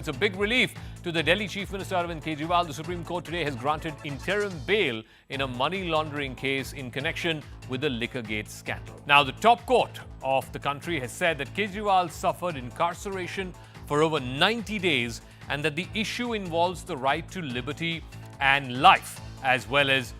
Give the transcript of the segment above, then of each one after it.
It's a big relief to the Delhi Chief Minister Arvind Kejriwal. The Supreme Court today has granted interim bail in a money laundering case in connection with the Liquorgate scandal. Now, the top court of the country has said that Kejriwal suffered incarceration for over 90 days and that the issue involves the right to liberty and life, as well as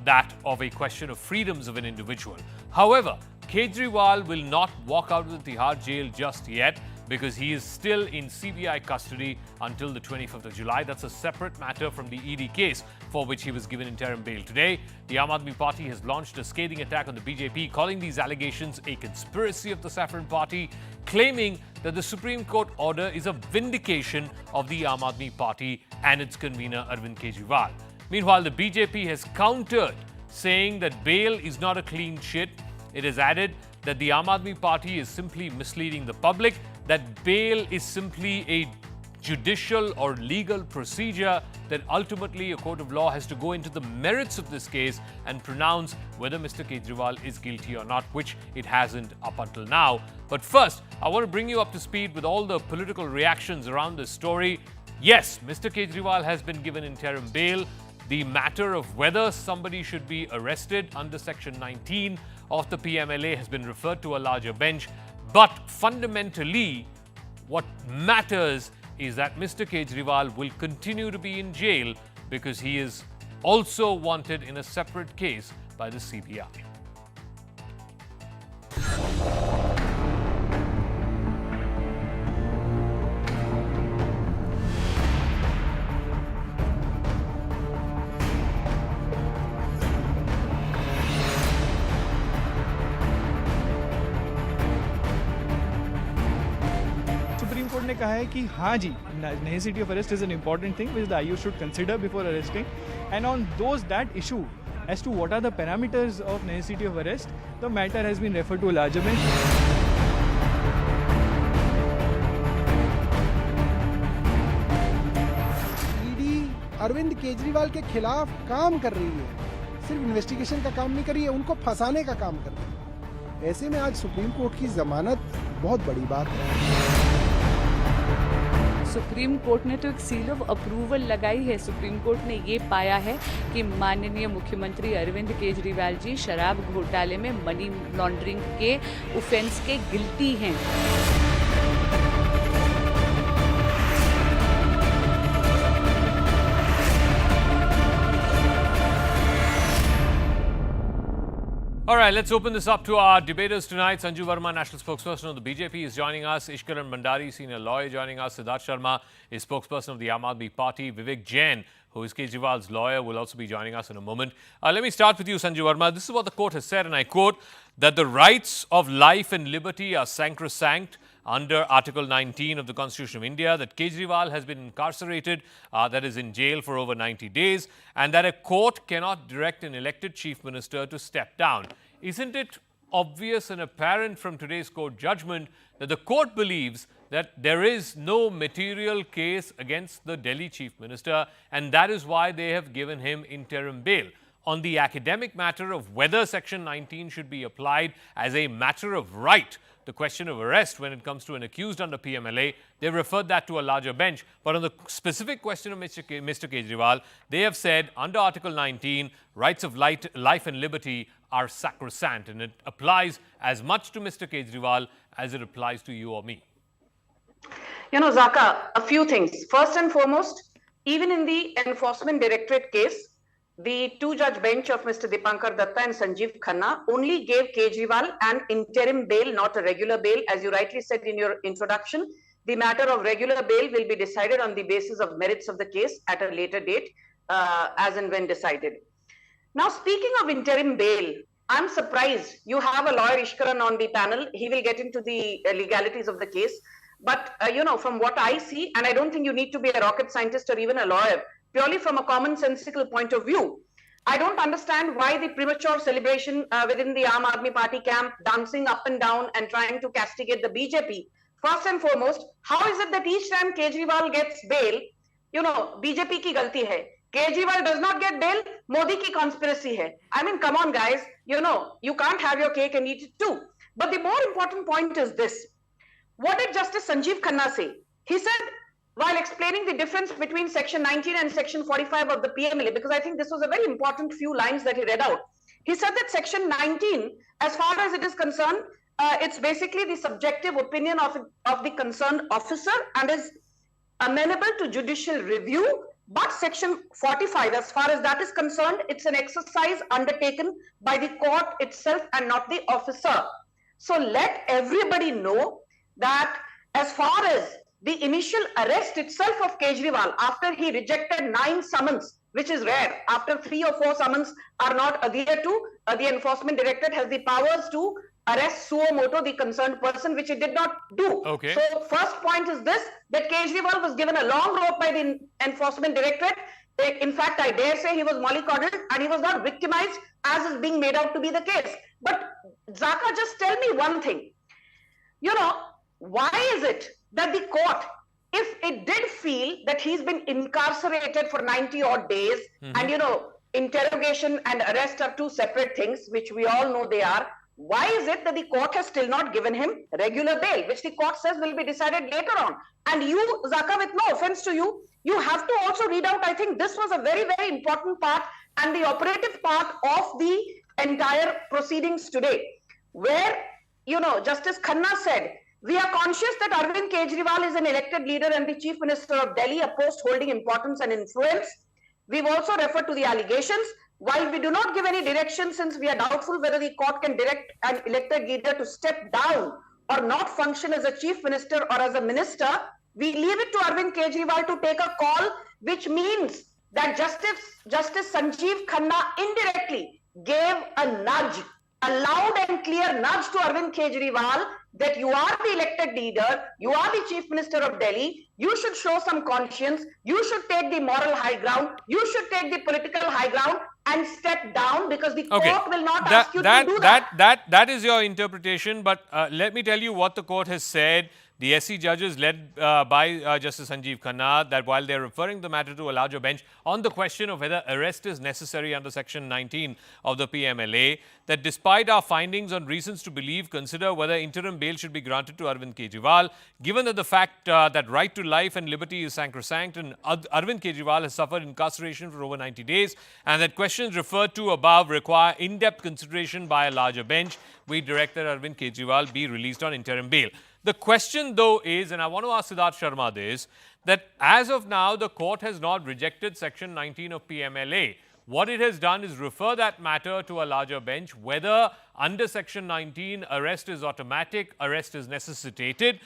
that of a question of freedoms of an individual. However, Kejriwal will not walk out of the Tihar jail just yet, because he is still in CBI custody until the 25th of July. That's a separate matter from the ED case for which he was given interim bail. Today, the Aam Aadmi Party has launched a scathing attack on the BJP, calling these allegations a conspiracy of the Saffron Party, claiming that the Supreme Court order is a vindication of the Aam Aadmi Party and its convener Arvind Kejriwal. Meanwhile, the BJP has countered, saying that bail is not a clean shit. It has added that the Aam Aadmi Party is simply misleading the public, that bail is simply a judicial or legal procedure, that ultimately a court of law has to go into the merits of this case and pronounce whether Mr. Kejriwal is guilty or not, which it hasn't up until now. But first, I want to bring you up to speed with all the political reactions around this story. Yes, Mr. Kejriwal has been given interim bail. The matter of whether somebody should be arrested under Section 19 of the PMLA has been referred to a larger bench. But fundamentally, what matters is that Mr. Kejriwal will continue to be in jail because he is also wanted in a separate case by the CBI. Supreme court ने कहा है कि हाँ जी, necessity of arrest is an important thing which the IU should consider before arresting, and on that issue as to what are the parameters of necessity of arrest, the matter has been referred to a larger bench. ED Arvind Kejriwal के खिलाफ काम कर रही है, सिर्फ investigation का काम नहीं कर रही है, उनको फंसाने का काम कर रही है। ऐसे में आज सुप्रीम कोर्ट की जमानत बहुत बड़ी बात है। सुप्रीम कोर्ट ने तो एक सील ऑफ अप्रूवल लगाई है। सुप्रीम कोर्ट ने ये पाया है कि माननीय मुख्यमंत्री अरविंद केजरीवाल जी शराब घोटाले में मनी लॉन्ड्रिंग के ऑफेंस के गिल्टी हैं। All right, let's open this up to our debaters tonight. Sanju Verma, national spokesperson of the BJP, is joining us. Ishkaran Bandari, senior lawyer, joining us. Siddharth Sharma is spokesperson of the Aam Aadmi Party. Vivek Jain, who is Kejriwal's lawyer, will also be joining us in a moment. Let me start with you, Sanju Verma. This is what the court has said, and I quote, that the rights of life and liberty are sacrosanct under Article 19 of the Constitution of India, that Kejriwal has been incarcerated, that is in jail for over 90 days, and that a court cannot direct an elected chief minister to step down. Isn't it obvious and apparent from today's court judgment that the court believes that there is no material case against the Delhi chief minister, and that is why they have given him interim bail? On the academic matter of whether Section 19 should be applied as a matter of right, the question of arrest when it comes to an accused under PMLA, they referred that to a larger bench. But on the specific question of Mr. Kejriwal, they have said under Article 19, rights of life and liberty are sacrosanct, and it applies as much to Mr. Kejriwal as it applies to you or me. You know, Zaka, a few things. First and foremost, even in the Enforcement Directorate case, the two-judge bench of Mr. Dipankar Datta and Sanjeev Khanna only gave Kejriwal an interim bail, not a regular bail. As you rightly said in your introduction, the matter of regular bail will be decided on the basis of merits of the case at a later date, as and when decided. Now, speaking of interim bail, I'm surprised you have a lawyer, Ishkaran, on the panel. He will get into the legalities of the case. But, you know, from what I see, and I don't think you need to be a rocket scientist or even a lawyer, purely from a commonsensical point of view, I don't understand why the premature celebration within the Aam Aadmi Party camp, dancing up and down and trying to castigate the BJP. First and foremost, how is it that each time Kejriwal gets bail, you know, BJP ki galti hai. Kejriwal does not get bail, Modi ki conspiracy hai. I mean, come on, guys. You know, you can't have your cake and eat it too. But the more important point is this. What did Justice Sanjeev Khanna say? He said, while explaining the difference between Section 19 and Section 45 of the PMLA, because I think this was a very important few lines that he read out. He said that Section 19, as far as it is concerned, it's basically the subjective opinion of the concerned officer and is amenable to judicial review. But Section 45, as far as that is concerned, it's an exercise undertaken by the court itself and not the officer. So let everybody know that as far as the initial arrest itself of Kejriwal, after he rejected 9 summons, which is rare, after 3 or 4 summons are not adhered to, the enforcement directorate has the powers to arrest suo moto the concerned person, which it did not do. Okay. So first point is this, that Kejriwal was given a long rope by the enforcement directorate. In fact, I dare say he was mollycoddled and he was not victimized as is being made out to be the case. But Zaka, just tell me one thing. You know, why is it that the court, if it did feel that he's been incarcerated for 90 odd days, and you know, interrogation and arrest are 2 separate things, which we all know they are, why is it that the court has still not given him regular bail, which the court says will be decided later on? And you, Zaka, with no offense to you, you have to also read out, I think this was a very, very important part and the operative part of the entire proceedings today, where, you know, Justice Khanna said, we are conscious that Arvind Kejriwal is an elected leader and the Chief Minister of Delhi, a post holding importance and influence. We've also referred to the allegations. While we do not give any direction, since we are doubtful whether the court can direct an elected leader to step down or not function as a chief minister or as a minister, we leave it to Arvind Kejriwal to take a call, which means that Justice Sanjeev Khanna indirectly gave a nudge, a loud and clear nudge to Arvind Kejriwal that you are the elected leader, you are the chief minister of Delhi, you should show some conscience, you should take the moral high ground, you should take the political high ground and step down, because the court will not ask you to do that. That is your interpretation, but let me tell you what the court has said. The SC judges led by Justice Sanjeev Khanna, that while they're referring the matter to a larger bench on the question of whether arrest is necessary under Section 19 of the PMLA, that despite our findings on reasons to believe, consider whether interim bail should be granted to Arvind Kejriwal, given that the fact that right to life and liberty is sacrosanct and Arvind Kejriwal has suffered incarceration for over 90 days, and that questions referred to above require in-depth consideration by a larger bench, we direct that Arvind Kejriwal be released on interim bail. The question, though, is, and I want to ask Siddharth Sharma this, that as of now, the court has not rejected Section 19 of PMLA. What it has done is refer that matter to a larger bench, whether under Section 19, arrest is automatic, arrest is necessitated.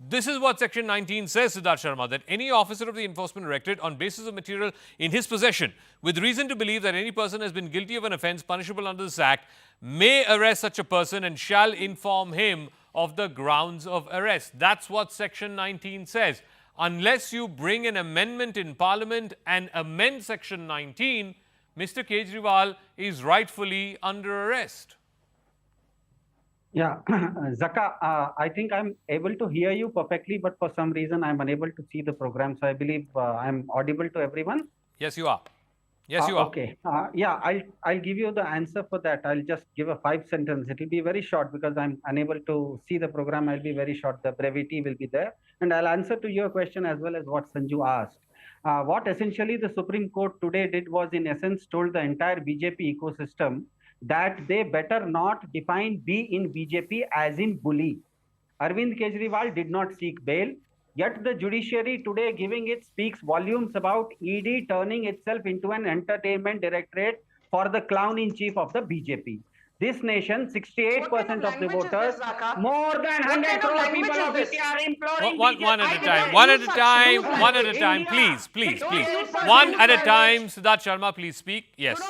This is what Section 19 says, Siddharth Sharma, that any officer of the Enforcement Directorate, on basis of material in his possession, with reason to believe that any person has been guilty of an offence punishable under this Act, may arrest such a person and shall inform him of the grounds of arrest. That's what Section 19 says. Unless you bring an amendment in Parliament and amend Section 19, Mr. Kejriwal is rightfully under arrest. Yeah, Zaka, I think I'm able to hear you perfectly, but for some reason I'm unable to see the program. So I believe I'm audible to everyone. Yes, you are. Yes, you are. Okay. Yeah, I'll give you the answer for that. I'll just give a 5 sentence. It will be very short because I'm unable to see the program. I'll be very short. The brevity will be there. And I'll answer to your question as well as what Sanju asked. What essentially the Supreme Court today did was, in essence, told the entire BJP ecosystem that they better not define B in BJP as in bully. Arvind Kejriwal did not seek bail. Yet the judiciary today giving it speaks volumes about ED turning itself into an entertainment directorate for the clown-in-chief of the BJP. This nation, 68% of the voters, more than 100 crore people of India are imploring one at a time. One at a time. One at a time. Please. One at a time. Siddharth Sharma, please speak. Yes.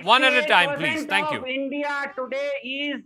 One at a time, please. Thank you. India today is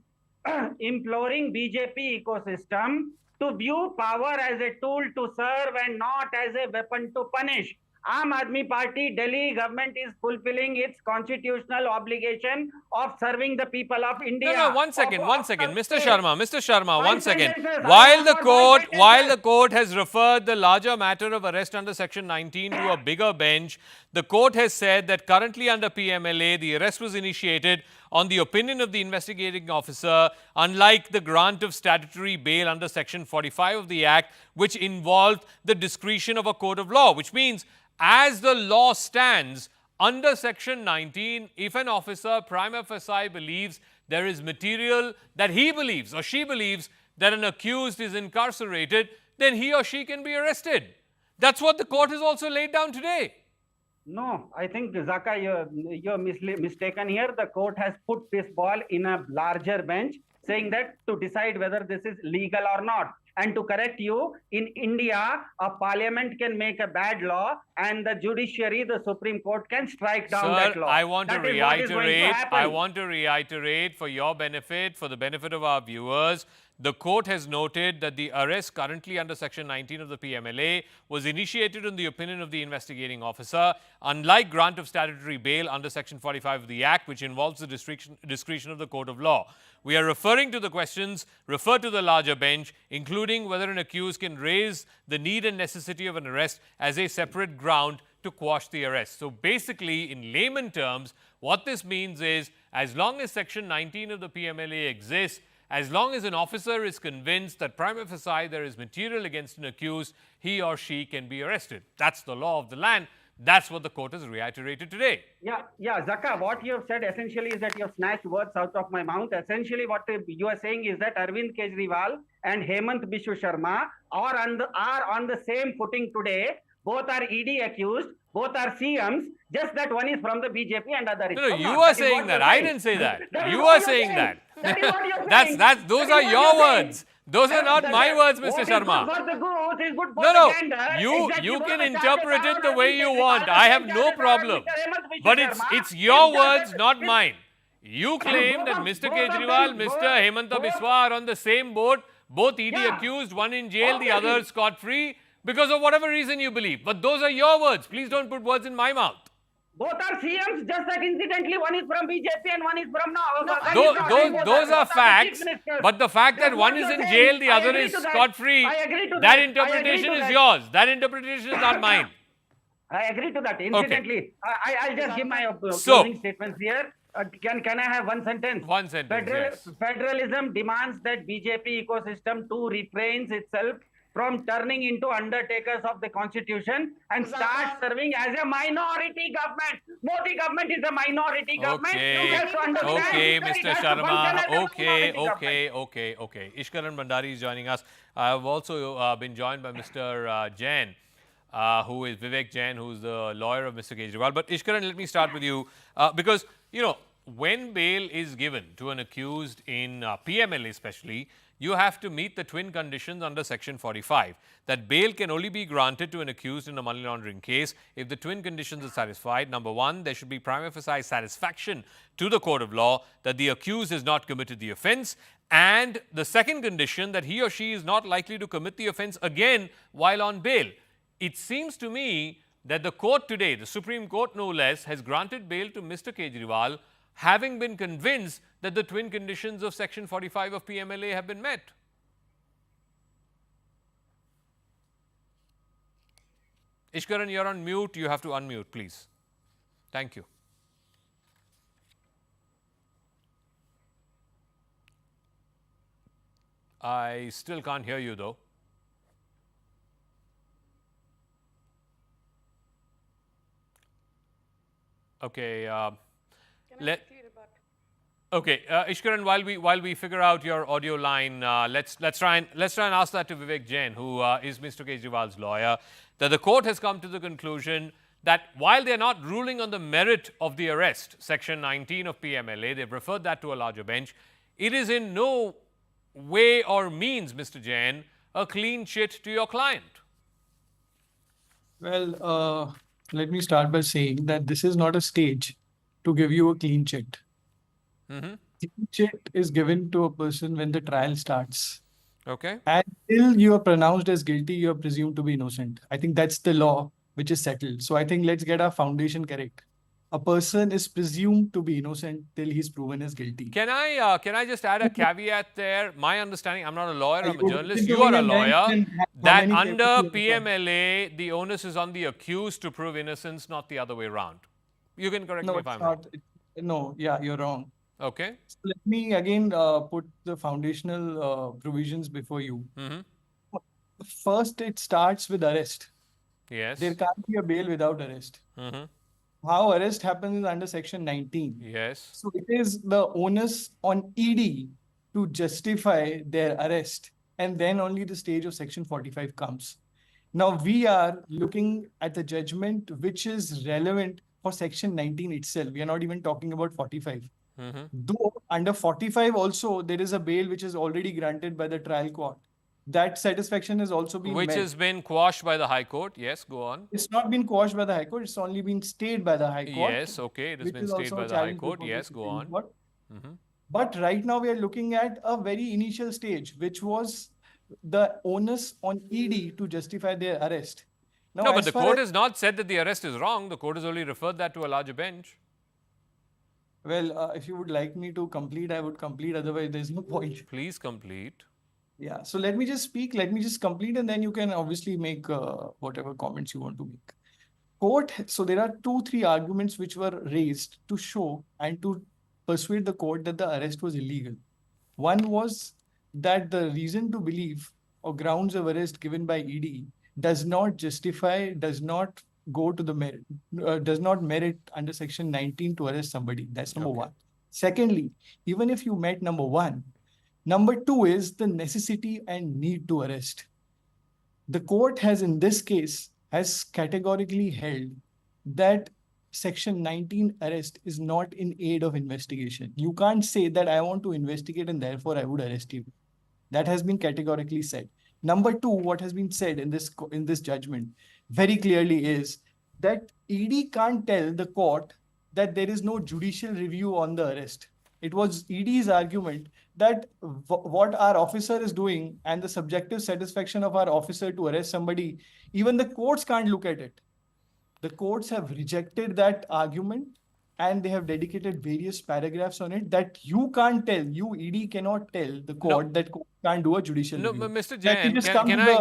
imploring BJP ecosystem to view power as a tool to serve and not as a weapon to punish. Aam Aadmi Party, Delhi government is fulfilling its constitutional obligation of serving the people of India. No, one second. Mr. Sharma, 1 second. While the court has referred the larger matter of arrest under Section 19 to a bigger bench, the court has said that currently under PMLA, the arrest was initiated on the opinion of the investigating officer, unlike the grant of statutory bail under Section 45 of the Act, which involved the discretion of a court of law, which means as the law stands under Section 19, if an officer prima facie believes there is material that he believes or she believes that an accused is incarcerated, then he or she can be arrested. That's what the court has also laid down today. No, I think, Zaka, you're mistaken here. The court has put this ball in a larger bench, saying that to decide whether this is legal or not. And to correct you, in India, a parliament can make a bad law and the judiciary, the Supreme Court, can strike down that law. I want to reiterate for your benefit, for the benefit of our viewers, the court has noted that the arrest currently under Section 19 of the PMLA was initiated on the opinion of the investigating officer, unlike grant of statutory bail under Section 45 of the Act, which involves the discretion of the court of law. We are referring to the questions referred to the larger bench, including whether an accused can raise the need and necessity of an arrest as a separate ground to quash the arrest. So basically, in layman terms, what this means is, as long as Section 19 of the PMLA exists, as long as an officer is convinced that prima facie there is material against an accused, he or she can be arrested. That's the law of the land. That's what the court has reiterated today. Yeah, Zaka, what you have said essentially is that you have snatched words out of my mouth. Essentially, what you are saying is that Arvind Kejriwal and Hemant Biswa Sharma are on the same footing today. Both are ED accused, both are CMs, just that one is from the BJP and other is No, you are saying that. I didn't say that. You are saying that. That is what you're saying. Those are your words. Those are not my words, Mr. Sharma. No, you can interpret it the way you want. I have no problem. But it's your words, not mine. You claim that Mr. Kejriwal, Mr. Hemanta Biswa are on the same boat, both ED accused, one in jail, the other scot-free, because of whatever reason you believe. But those are your words. Please don't put words in my mouth. Both are CMs, just that incidentally one is from BJP and one is from Those are facts, but the fact that one is in jail, the other is scot-free, that interpretation is yours. That interpretation is not mine. I agree to that. Incidentally, I'll just give my closing statements here. Can I have one sentence? One sentence, yes. Federalism demands that BJP ecosystem too refrains itself from turning into undertakers of the constitution and start serving as a minority government. Modi government is a minority government. Okay, Mr. Sharma. Okay. Ishkaran Bhandari is joining us. I have also been joined by Mr. Jain, who is Vivek Jain, who is the lawyer of Mr. Kejriwal. But Ishkaran, let me start with you because, when bail is given to an accused in PMLA especially, you have to meet the twin conditions under Section 45, that bail can only be granted to an accused in a money laundering case if the twin conditions are satisfied. Number one, there should be prima facie satisfaction to the court of law that the accused has not committed the offence, and the second condition, that he or she is not likely to commit the offence again while on bail. It seems to me that the court today, the Supreme Court no less, has granted bail to Mr. Kejriwal, having been convinced that the twin conditions of Section 45 of PMLA have been met. Ishkaran, you're on mute. You have to unmute, please. Thank you. I still can't hear you, though. Okay. Ishkaran, while we figure out your audio line, let's try and ask that to Vivek Jain, who is Mr. Kejriwal's lawyer, that the court has come to the conclusion that while they're not ruling on the merit of the arrest, Section 19 of PMLA, they've referred that to a larger bench. It is in no way or means, Mr. Jain, a clean chit to your client. Well, let me start by saying that this is not a stage to give you a clean chit. Clean chit is given to a person when the trial starts. Okay. Until you are pronounced as guilty, you are presumed to be innocent. I think that's the law which is settled. So I think let's get our foundation correct. A person is presumed to be innocent till he's proven as guilty. Can I just add a caveat there? My understanding, I'm not a lawyer, I'm a journalist. You are a lawyer. That under PMLA, the onus is on the accused to prove innocence, not the other way around. You can correct me if I'm wrong. No, yeah, you're wrong. Okay. So let me again put the foundational provisions before you. first it starts with arrest. Yes. There can't be a bail without arrest. Mm-hmm. How arrest happens is under section 19. Yes. So it is the onus on ED to justify their arrest, and then only the stage of section 45 comes. Now we are looking at the judgment which is relevant for section 19 itself. We are not even talking about 45. Mm-hmm. Though under 45 also there is a bail which is already granted by the trial court. That satisfaction has also been Which met. has been quashed by the High Court. Yes, go on. It's not been quashed by the High Court. It's only been stayed by the High Court. Yes, okay. It has which been is stayed also by a the High challenge Court. before the Yes, go Supreme on. Court. Mm-hmm. But right now we are looking at a very initial stage, which was the onus on ED to justify their arrest. Now, No, but as the far court as- has not said that the arrest is wrong. The court has only referred that to a larger bench. Well, if you would like me to complete, I would complete. Otherwise, there's no point. Please complete. Yeah. So let me just speak. Let me just complete, and then you can obviously make whatever comments you want to make. Court. So there are 2-3 arguments which were raised to show and to persuade the court that the arrest was illegal. One was that the reason to believe or grounds of arrest given by ED does not justify, does not go to the merit, does not merit under section 19 to arrest somebody. That's number one. Secondly, even if you met number one, number two is the necessity and need to arrest. The court has, in this case, has categorically held that section 19 arrest is not in aid of investigation. You can't say that I want to investigate and therefore I would arrest you. That has been categorically said. Number two, what has been said in this judgment very clearly is that ED can't tell the court that there is no judicial review on the arrest. It was ED's argument that what our officer is doing and the subjective satisfaction of our officer to arrest somebody, even the courts can't look at it. The courts have rejected that argument and they have dedicated various paragraphs on it that you can't tell, you ED cannot tell the court that court can't do a judicial No, review. Mr. Jain,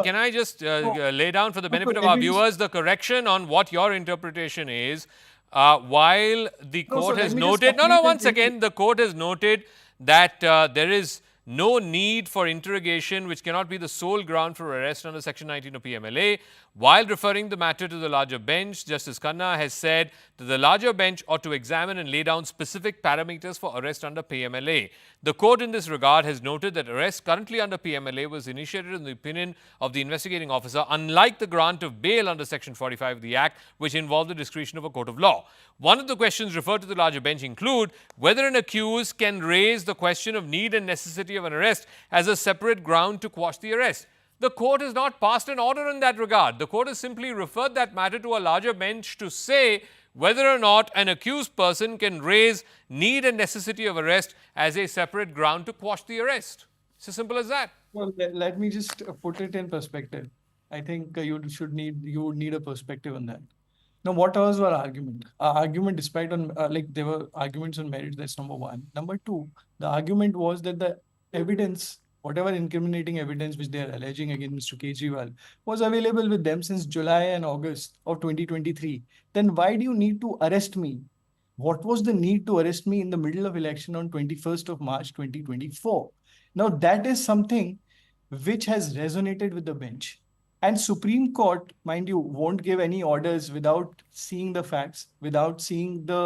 can I just lay down for the benefit of let our me just- viewers the correction on what your interpretation is? While the No, so court let has me just noted, complete one it. second, the court has noted that there is no need for interrogation which cannot be the sole ground for arrest under section 19 of PMLA. While referring the matter to the larger bench, Justice Khanna has said that the larger bench ought to examine and lay down specific parameters for arrest under PMLA. The court in this regard has noted that arrest currently under PMLA was initiated in the opinion of the investigating officer, unlike the grant of bail under section 45 of the Act, which involved the discretion of a court of law. One of the questions referred to the larger bench include whether an accused can raise the question of need and necessity of an arrest as a separate ground to quash the arrest. The court has not passed an order in that regard. The court has simply referred that matter to a larger bench to say whether or not an accused person can raise need and necessity of arrest as a separate ground to quash the arrest. It's as simple as that. Well, let me just put it in perspective. I think you would need a perspective on that. Now, what was our argument? Our argument, despite on there were arguments on merits. That's number one. Number two, the argument was that the evidence, whatever incriminating evidence which they are alleging against Mr. Kejriwal, was available with them since July and August of 2023. Then why do you need to arrest me? What was the need to arrest me in the middle of election on 21st of March 2024? Now, that is something which has resonated with the bench. And Supreme Court, mind you, won't give any orders without seeing the facts, without seeing the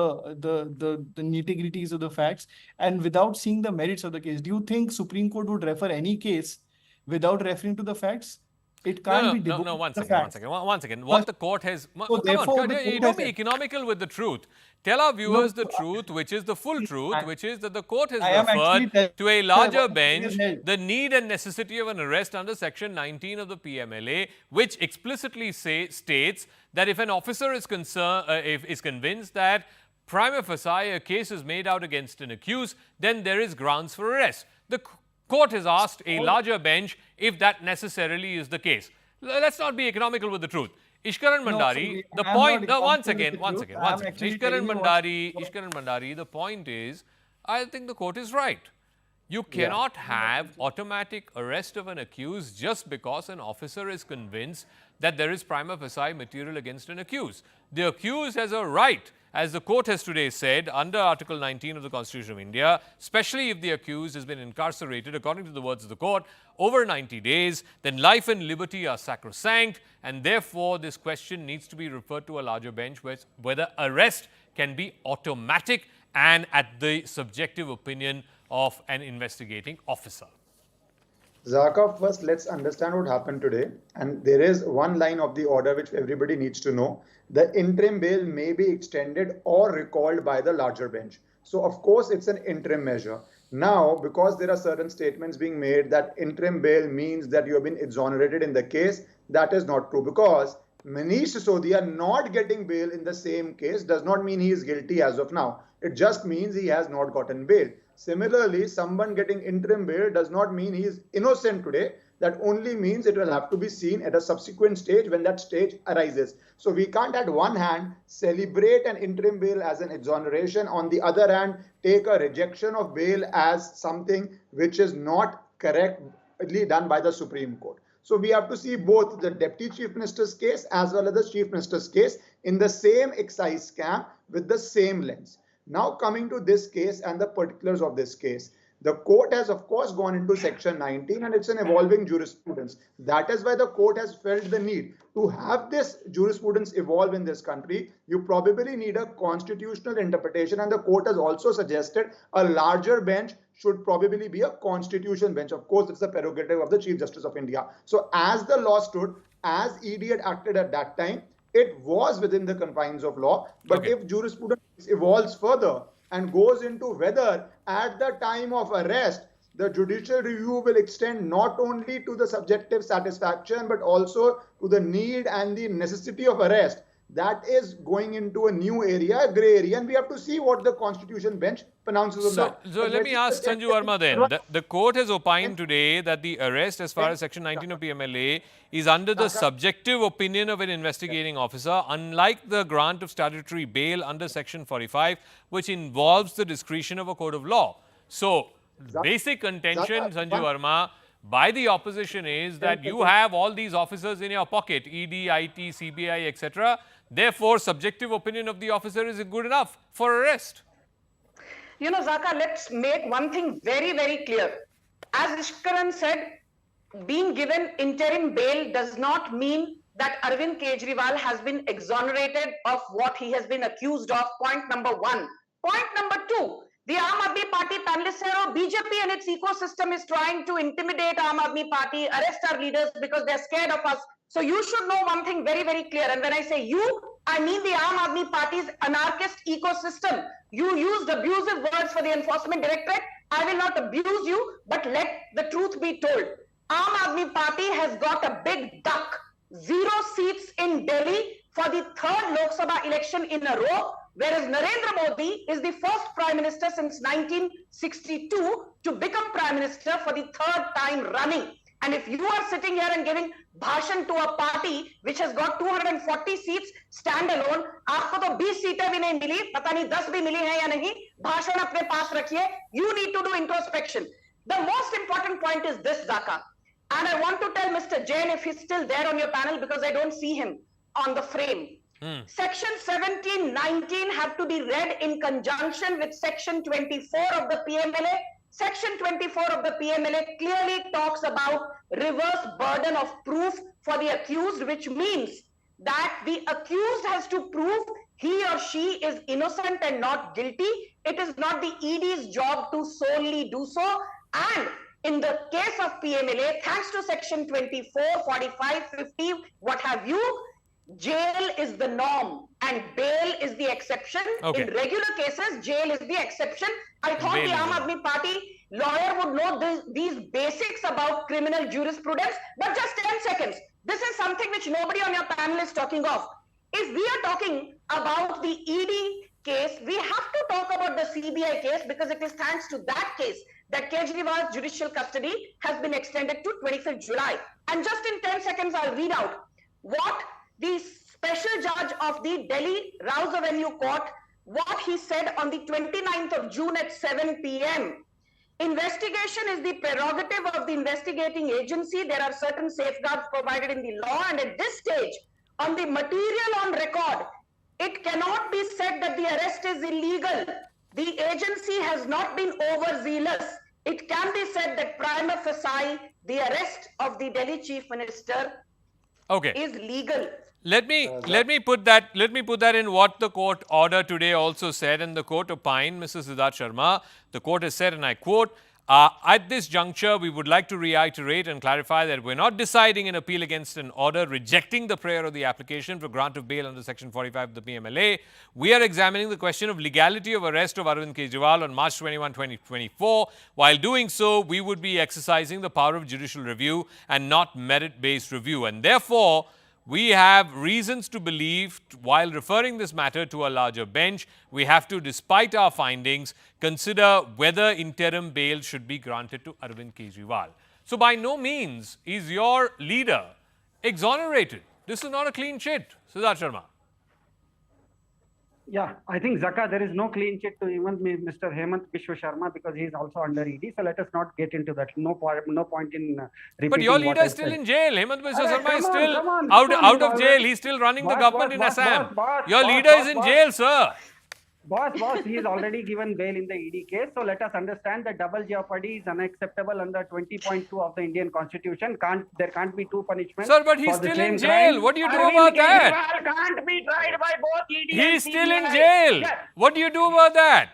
nitty-gritties of the facts, and without seeing the merits of the case. Do you think Supreme Court would refer any case without referring to the facts? It can't be devoted one to the second. facts. One second. What the court has... So therefore, the court don't be has- economical with the truth. Tell our viewers No, the truth, which is the full truth, which is that the court has I am actually referred to a larger what bench is held. the need and necessity of an arrest under section 19 of the PMLA, which explicitly states that if an officer is convinced that prima facie a case is made out against an accused, then there is grounds for arrest. The court has asked a larger bench if that necessarily is the case. Let's not be economical with the truth. Ishkaran Mandari, the point, one second. Ishkaran Mandari, the point is, I think the court is right. You cannot have automatic arrest of an accused just because an officer is convinced that there is prima facie material against an accused. The accused has a right, as the court has today said, under Article 19 of the Constitution of India, especially if the accused has been incarcerated, according to the words of the court, over 90 days, then life and liberty are sacrosanct, and therefore this question needs to be referred to a larger bench whether arrest can be automatic and at the subjective opinion of an investigating officer. Zaka, first let's understand what happened today. And there is one line of the order which everybody needs to know. The interim bail may be extended or recalled by the larger bench. So of course it's an interim measure. Now, because there are certain statements being made that interim bail means that you have been exonerated in the case, that is not true, because Manish Sisodia not getting bail in the same case does not mean he is guilty as of now. It just means he has not gotten bail. Similarly, someone getting interim bail does not mean he is innocent today. That only means it will have to be seen at a subsequent stage when that stage arises. So we can't at one hand celebrate an interim bail as an exoneration, on the other hand take a rejection of bail as something which is not correctly done by the Supreme Court. So we have to see both the Deputy Chief Minister's case as well as the Chief Minister's case in the same excise scam with the same lens. Now coming to this case and the particulars of this case. The court has of course gone into section 19 and it's an evolving jurisprudence. That is why the court has felt the need to have this jurisprudence evolve in this country. You probably need a constitutional interpretation, and the court has also suggested a larger bench should probably be a constitution bench. Of course, it's the prerogative of the Chief Justice of India. So as the law stood, as ED had acted at that time, it was within the confines of law. But if jurisprudence evolves further and goes into whether at the time of arrest, the judicial review will extend not only to the subjective satisfaction, but also to the need and the necessity of arrest, that is going into a new area, a grey area, and we have to see what the Constitution bench pronounces on that. So let me ask Sanju Verma then. The court has opined today that the arrest as far as Section 19 of PMLA is under the subjective opinion of an investigating officer, unlike the grant of statutory bail under Section 45, which involves the discretion of a court of law. So basic contention, Sanju Verma, by the opposition is that you have all these officers in your pocket, ED, IT, CBI, etc. Therefore, subjective opinion of the officer is good enough for arrest. You know, Zaka, let's make one thing very, very clear. As Ishkaran said, being given interim bail does not mean that Arvind Kejriwal has been exonerated of what he has been accused of. Point number one. Point number two. The Aam Aadmi Party panelists say, oh, BJP and its ecosystem is trying to intimidate Aam Aadmi Party, arrest our leaders because they're scared of us. So you should know one thing very, very clear. And when I say you, I mean the Aam Aadmi Party's anarchist ecosystem. You used abusive words for the Enforcement Directorate. I will not abuse you, but let the truth be told. Aam Aadmi Party has got a big duck. 0 seats in Delhi for the 3rd Lok Sabha election in a row, whereas Narendra Modi is the first Prime Minister since 1962 to become Prime Minister for the 3rd time running. And if you are sitting here and giving bhashan to a party which has got 240 seats standalone, आपको तो 20 सीटें भी नहीं मिली, पता नहीं 10 भी मिली हैं या नहीं, भाषण अपने पास रखिए. You need to do introspection. The most important point is this, Zaka. And I want to tell Mr. Jain if he's still there on your panel, because I don't see him on the frame. Section 17, 19 have to be read in conjunction with Section 24 of the PMLA. Section 24 of the PMLA clearly talks about reverse burden of proof for the accused, which means that the accused has to prove he or she is innocent and not guilty. It is not the ED's job to solely do so. And in the case of PMLA, thanks to Section 24, 45, 50, what have you, jail is the norm and bail is the exception. In regular cases, jail is the exception. I thought the Aam Aadmi Party lawyer would know these basics about criminal jurisprudence, but just 10 seconds. This is something which nobody on your panel is talking of. If we are talking about the ED case, we have to talk about the CBI case, because it is thanks to that case that Kejriwal's judicial custody has been extended to 25th July. And just in 10 seconds, I'll read out what the special judge of the Delhi Rouse Avenue Court, what he said on the 29th of June at 7 p.m. Investigation is the prerogative of the investigating agency. There are certain safeguards provided in the law, and at this stage, on the material on record, it cannot be said that the arrest is illegal. The agency has not been overzealous. It can be said that prima facie, the arrest of the Delhi Chief Minister is legal. Let me put that in what the court order today also said, and the court opined, Mr. Siddharth Sharma. The court has said, and I quote, at this juncture, we would like to reiterate and clarify that we're not deciding an appeal against an order rejecting the prayer of the application for grant of bail under Section 45 of the PMLA. We are examining the question of legality of arrest of Arvind Kejriwal on March 21, 2024. While doing so, we would be exercising the power of judicial review and not merit-based review. And therefore, we have reasons to believe, while referring this matter to a larger bench, we have to, despite our findings, consider whether interim bail should be granted to Arvind Kejriwal. So by no means is your leader exonerated. This is not a clean chit, Siddharth Sharma. Yeah, I think Zaka, there is no clean chit to even Mr. Hemant Biswa Sharma because he is also under ED. So let us not get into that. No point in repeating. But your leader is still in jail. Hemant Biswa Sharma is still out of jail. He's still running the government in Assam. Your leader is in jail, sir. Boss, he is already given bail in the ED case. So let us understand that double jeopardy is unacceptable under 20.2 of the Indian Constitution. There can't be two punishments. Sir, but he's still in jail. Crime. What do you do about that? Can't be tried by both ED He's and still in CBI. jail. Yes. What do you do about that?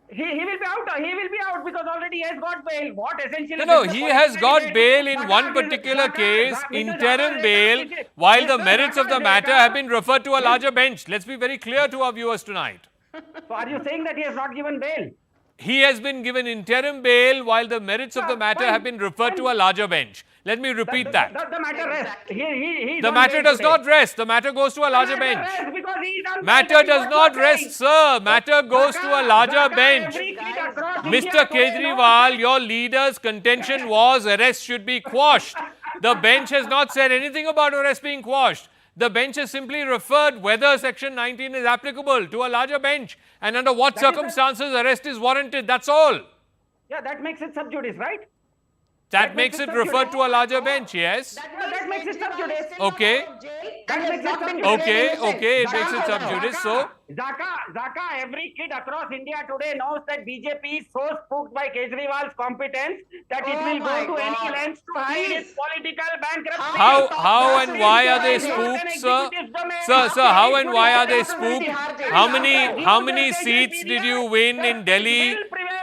He will be out. He will be out because already he has got bail. What essentially? No, he has got bail in one particular case, interim bail, while the merits of the matter have been referred to a larger bench. Let's be very clear to our viewers tonight. So are you saying that he has not given bail? He has been given interim bail while the merits of the matter have been referred to a larger bench. Let me repeat that. The matter rests. The matter does not rest. The matter goes to a larger bench. Matter does not rest, sir. Matter goes to a larger bench. Mr. Kejriwal, your leader's contention was arrest should be quashed. The bench has not said anything about arrest being quashed. The bench has simply referred whether Section 19 is applicable to a larger bench and under what circumstances arrest is warranted. That's all. Yeah, that makes it sub judice, right? That makes it referred to a larger bench, yes. That makes it sub judice. Okay. Okay, it makes it sub judice. So, Zaka, every kid across India today knows that BJP is so spooked by Kejriwal's competence that it will go to any lengths to hide its political bankruptcy. How and why are they spooked, sir? Sir, how and why are they spooked? How many seats did you win in Delhi?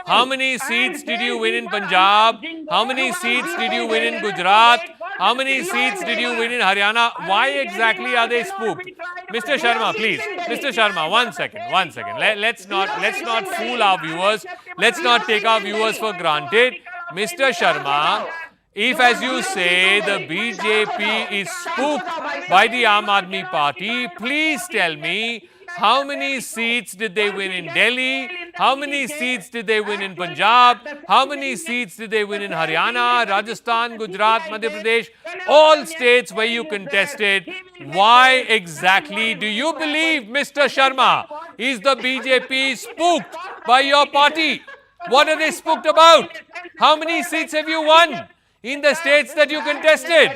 How many seats did you win in Punjab? How many seats did you win in Gujarat? How many seats did you win in Haryana? Why exactly are they spooked? Mr. Sharma, please. Mr. Sharma, one second. Let's not fool our viewers. Let's not take our viewers for granted. Mr. Sharma, if, as you say, the BJP is spooked by the Aam Aadmi Party, please tell me, how many seats did they win in Delhi? How many seats did they win in Punjab? How many seats did they win in Haryana, Rajasthan, Gujarat, Madhya Pradesh? All states where you contested. Why exactly do you believe, Mr. Sharma, is the BJP spooked by your party? What are they spooked about? How many seats have you won in the states that you contested?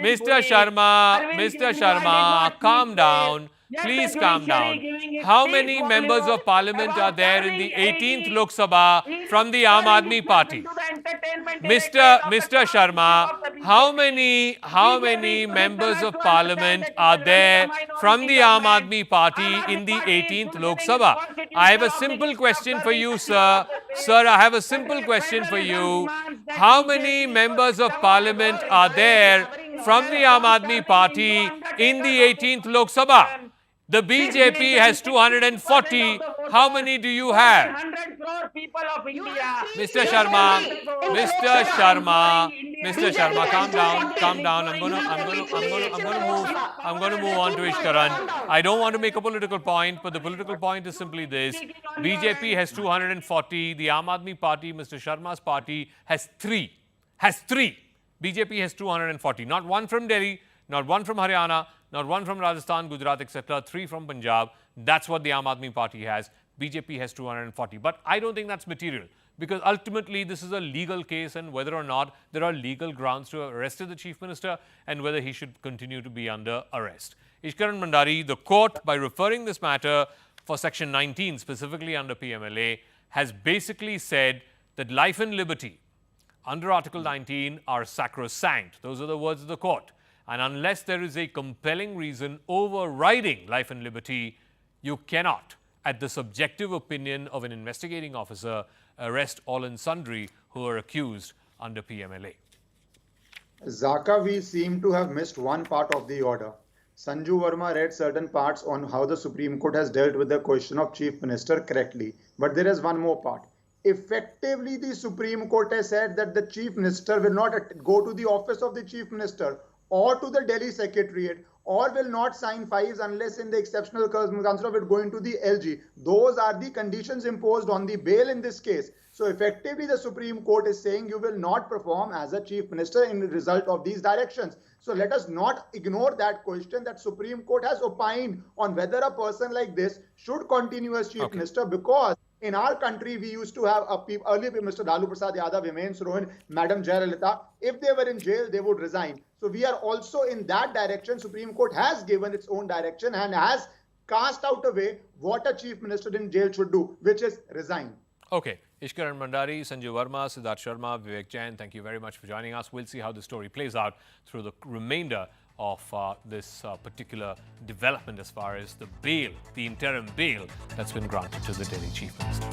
Mr. Sharma, calm down. Please calm down. How many members of parliament are there in the 18th Lok Sabha from the Aam Aadmi Party? Mr. Sharma, how many members of parliament are there from the Aam Aadmi Party in the 18th Lok Sabha? I have a simple question for you, sir. Sir, I have a simple question for you. How many members of parliament are there from the Aam Aadmi Party in the 18th Lok Sabha? The BJP has 240. How many do you have? 100 crore people of India. Mr. Sharma, calm down. I'm going to move on to Ishkaran. I don't want to make a political point, but the political point is simply this. BJP has 240. The Aam Aadmi Party, Mr. Sharma's party, has 3. BJP has 240. Not one from Delhi, not one from Haryana, not one from Rajasthan, Gujarat, etc. 3 from Punjab. That's what the Aam Aadmi Party has. BJP has 240. But I don't think that's material, because ultimately this is a legal case, and whether or not there are legal grounds to have arrested the Chief Minister and whether he should continue to be under arrest. Ishkaran Mandari, the court, by referring this matter for Section 19, specifically under PMLA, has basically said that life and liberty under Article 19 are sacrosanct. Those are the words of the court. And unless there is a compelling reason overriding life and liberty, you cannot, at the subjective opinion of an investigating officer, arrest all and sundry who are accused under PMLA. Zaka, we seem to have missed one part of the order. Sanju Verma read certain parts on how the Supreme Court has dealt with the question of Chief Minister correctly. But there is one more part. Effectively, the Supreme Court has said that the Chief Minister will not go to the office of the Chief Minister or to the Delhi Secretariat, or will not sign files unless in the exceptional circumstance of it going to the LG. Those are the conditions imposed on the bail in this case. So effectively, the Supreme Court is saying you will not perform as a Chief Minister in the result of these directions. So let us not ignore that question that Supreme Court has opined on whether a person like this should continue as Chief Minister, because in our country, we used to have earlier Mr. Lalu Prasad Yadav, Hemant Rohan, Madam Jayalalitha. If they were in jail, they would resign. So we are also in that direction. Supreme Court has given its own direction and has cast out a way what a Chief Minister in jail should do, which is resign. Okay. Ishkaran Mandari, Sanjay Verma, Siddharth Sharma, Vivek Jain, thank you very much for joining us. We'll see how the story plays out through the remainder of this particular development as far as the bail, the interim bail that's been granted to the Delhi Chief Minister.